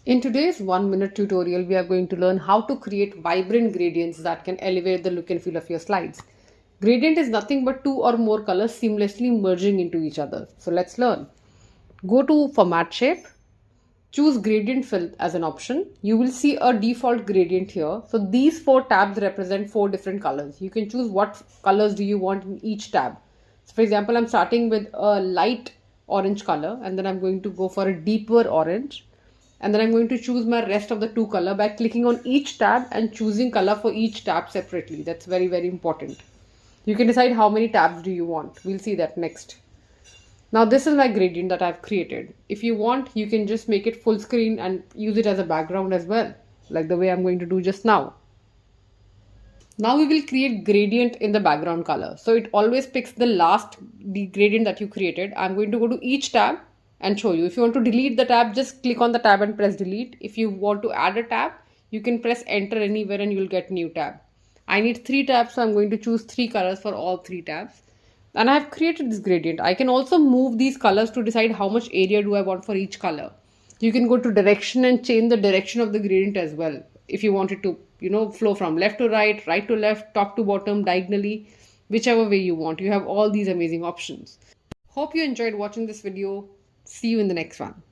In today's 1 minute tutorial, we are going to learn how to create vibrant gradients that can elevate the look and feel of your slides. Gradient is nothing but two or more colors seamlessly merging into each other. So let's learn. Go to Format Shape, choose Gradient Fill as an option. You will see a default gradient here. So these four tabs represent four different colors. You can choose what colors do you want in each tab. So for example, I'm starting with a light orange color and then I'm going to go for a deeper orange. And then I'm going to choose my rest of the two color by clicking on each tab and choosing color for each tab separately. That's very, very important. You can decide how many tabs do you want. We'll see that next. Now this is my gradient that I've created. If you want, you can just make it full screen and use it as a background as well, like the way I'm going to do just now. Now we will create gradient in the background color. So it always picks the gradient that you created. I'm going to go to each tab and show you. If you want to delete the tab, just click on the tab and press delete. If you want to add a tab, you can press enter anywhere and you'll get new tab. I need 3 tabs, so I'm going to choose 3 colors for all 3 tabs. And I have created this gradient. I can also move these colors to decide how much area do I want for each color. You can go to direction and change the direction of the gradient as well. If you want it to, flow from left to right to left, top to bottom, diagonally, whichever way you want. You have all these amazing options. Hope you enjoyed watching this video. See you in the next one.